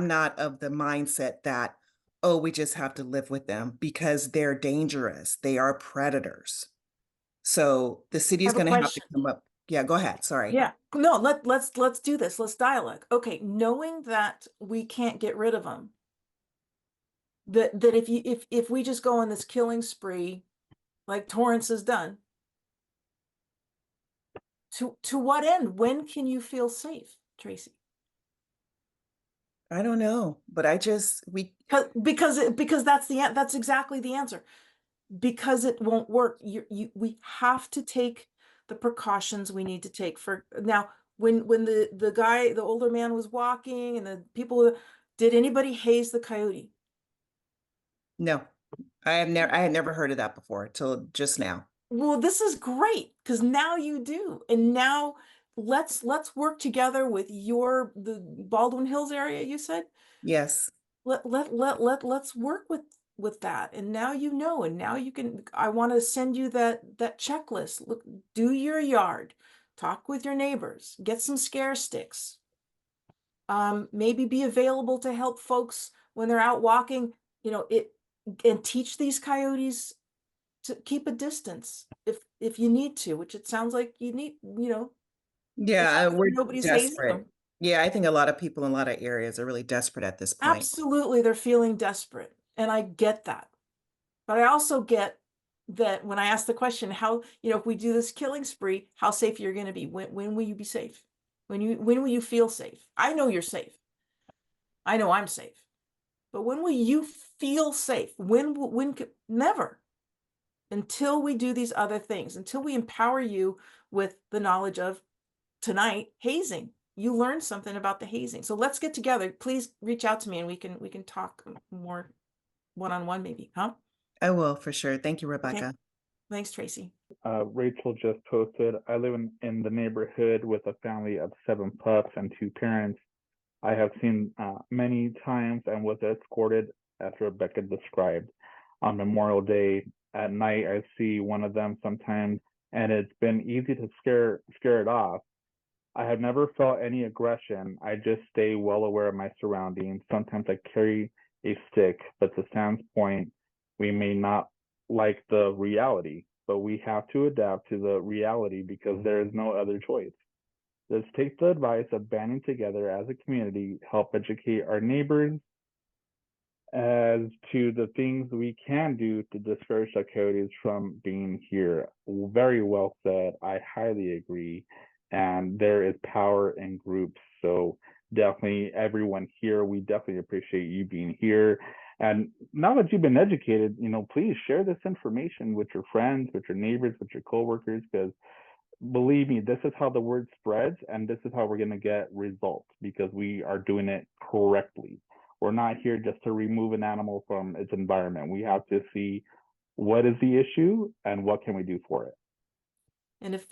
not of the mindset that, oh, we just have to live with them because they're dangerous. They are predators. So the city I is have a going to have to question. come up. Yeah, go ahead. Sorry. Yeah, no, let's do this. Let's dialogue. Okay, knowing that we can't get rid of them, that if we just go on this killing spree, like Torrance has done, to what end? When can you feel safe, Tracy? I don't know, but Because that's exactly the answer. Because it won't work. We have to take the precautions we need to take. For now, when the older man was walking and the people, did anybody haze the coyote? no, I had never heard of that before till just now. Well, this is great because now you do. And now let's work together with the Baldwin Hills area, you said? Yes. Let's work with that. And now you know, and now you can, I want to send you that checklist. Look, do your yard, talk with your neighbors, get some scare sticks. Maybe be available to help folks when they're out walking, and teach these coyotes to keep a distance if you need to, which it sounds like you need, it Yeah, sounds like we're nobody's hazing desperate. them. Yeah, I think a lot of people in a lot of areas are really desperate at this point. Absolutely, they're feeling desperate, and I get that. But I also get that when I ask the question, how, if we do this killing spree, how safe you're going to be? When will you be safe? When will you feel safe? I know you're safe. I know I'm safe. But when will you feel safe? Never. Until we do these other things, until we empower you with the knowledge of tonight hazing. You learned something about the hazing. So let's get together. Please reach out to me and we can talk more one-on-one maybe, huh? I will for sure. Thank you, Okay. Rebecca. Thanks, Tracy. Rachel just posted, I live in the neighborhood with a family of 7 pups and 2 parents. I have seen many times and was escorted, as Rebecca described, on Memorial Day. At night, I see one of them sometimes, and it's been easy to scare it off. I have never felt any aggression. I just stay well aware of my surroundings. Sometimes I carry a stick, but to Sam's point, we may not like the reality, but we have to adapt to the reality because there is no other choice. Let's take the advice of banding together as a community, help educate our neighbors as to the things we can do to discourage the coyotes from being here. Very well said. I highly agree. And there is power in groups. So definitely everyone here, we definitely appreciate you being here. And now that you've been educated, please share this information with your friends, with your neighbors, with your coworkers, because believe me, this is how the word spreads, and this is how we're going to get results because we are doing it correctly. We're not here just to remove an animal from its environment. We have to see what is the issue and what can we do for it. And if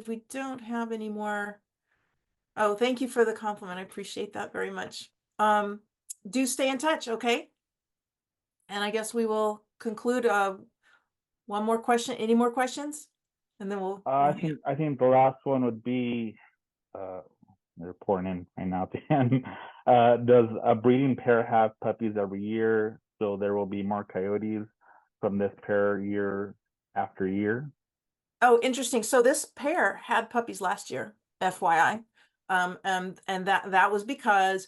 we don't have any more, oh, thank you for the compliment. I appreciate that very much. Do stay in touch, okay? and I guess we will conclude, one more question. Any more questions? And then we'll. I think the last one would be, they're pouring in right now at the end. Does a breeding pair have puppies every year? So there will be more coyotes from this pair year after year. Oh, interesting. So this pair had puppies last year, FYI. And that was because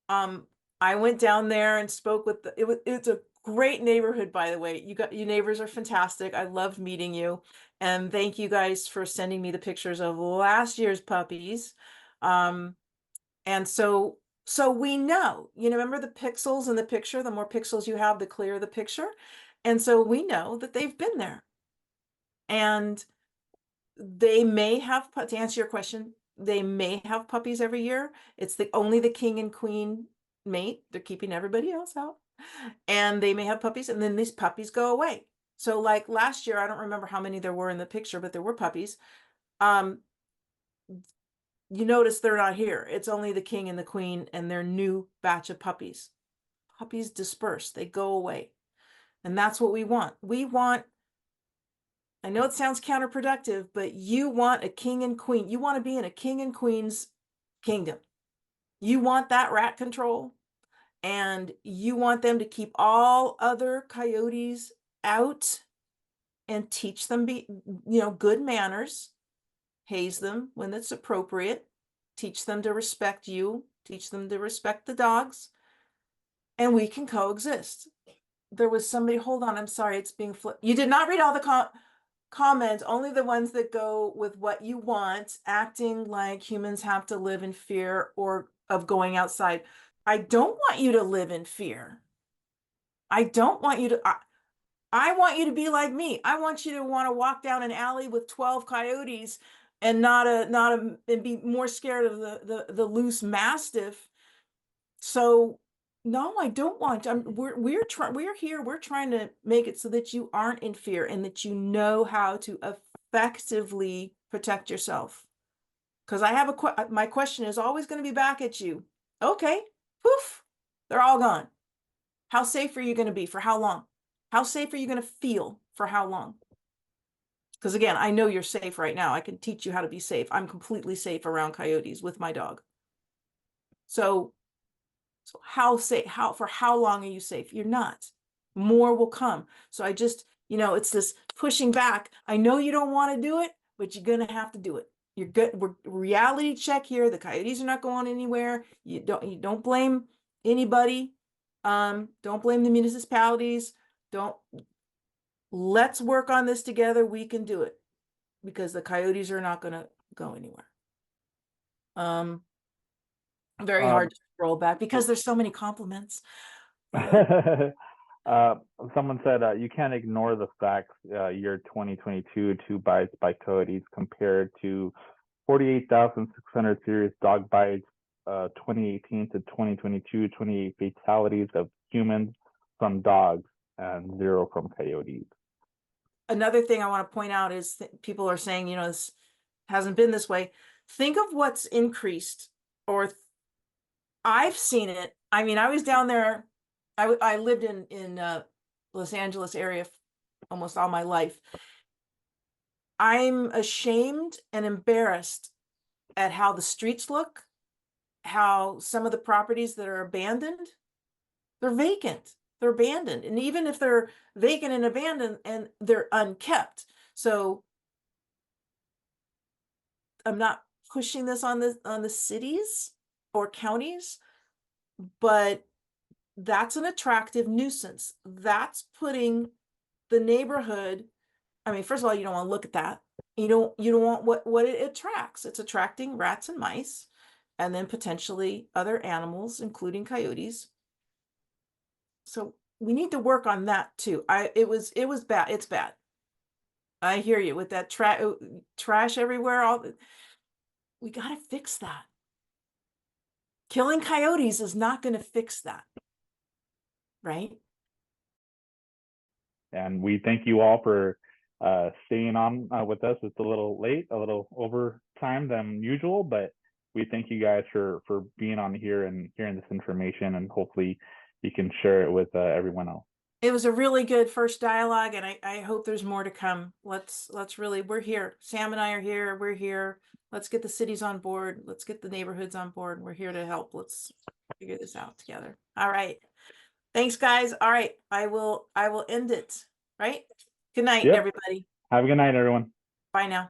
I went down there and spoke with it's a great neighborhood, by the way. You neighbors are fantastic. I loved meeting you. And thank you guys for sending me the pictures of last year's puppies. And so we know, remember the pixels in the picture, the more pixels you have, the clearer the picture. And so we know that they've been there. And they may have, to answer your question, they may have puppies every year. It's only the king and queen mate. They're keeping everybody else out. And they may have puppies, and then these puppies go away. So like last year, I don't remember how many there were in the picture, but there were puppies. You notice they're not here. It's only the king and the queen and their new batch of puppies. Puppies disperse, they go away. And that's what we want. I know it sounds counterproductive, but you want a king and queen. You want to be in a king and queen's kingdom. You want that rat control, and you want them to keep all other coyotes out and teach them good manners, haze them when it's appropriate, teach them to respect you, teach them to respect the dogs, and we can coexist. There was somebody, hold on, I'm sorry, it's being flipped. You did not read all the comments, only the ones that go with what you want, acting like humans have to live in fear or of going outside. I don't want you to live in fear. I don't want you to, I want you to be like me. I want you to want to walk down an alley with 12 coyotes and and be more scared of the loose mastiff. So no, I don't want. We're here. We're trying to make it so that you aren't in fear and that you know how to effectively protect yourself. Because I have my question is always going to be back at you. Okay, poof, they're all gone. How safe are you going to be for how long? How safe are you going to feel for how long? Because again, I know you're safe right now. I can teach you how to be safe. I'm completely safe around coyotes with my dog. So how safe, for how long are you safe? You're not. More will come. So I just, it's this pushing back. I know you don't want to do it, but you're going to have to do it. You're good. We're reality check here. The coyotes are not going anywhere. You don't blame anybody. Don't blame the municipalities. Let's work on this together. We can do it because the coyotes are not going to go anywhere. Very hard to roll back because there's so many compliments. Someone said you can't ignore the facts. Year 2022, 2 bites by coyotes compared to 48,600 serious dog bites. 2018 to 2022, 28 fatalities of humans from dogs and 0 from coyotes. Another thing I want to point out is that people are saying, this hasn't been this way. Think of what's increased, or I've seen it. I mean, I was down there. I lived in Los Angeles area almost all my life. I'm ashamed and embarrassed at how the streets look, how some of the properties that are abandoned, they're vacant, they're abandoned. And even if they're vacant and abandoned, and they're unkept. So I'm not pushing this on the cities or counties, but that's an attractive nuisance. That's putting the neighborhood. I mean, first of all, you don't want to look at that. You don't want what it attracts. It's attracting rats and mice, and then potentially other animals, including coyotes. So we need to work on that too. It was bad. It's bad. I hear you with that trash everywhere. We got to fix that. Killing coyotes is not going to fix that. Right? And we thank you all for staying on with us. It's a little late, a little over time than usual, but we thank you guys for being on here and hearing this information, and hopefully you can share it with everyone else. It was a really good first dialogue, and I hope there's more to come. Let's really, we're here. Sam and I are here. We're here. Let's get the cities on board. Let's get the neighborhoods on board. We're here to help. Let's figure this out together. All right. Thanks, guys. All right. I will end it. Right. Good night, Yep. everybody. Have a good night, everyone. Bye now.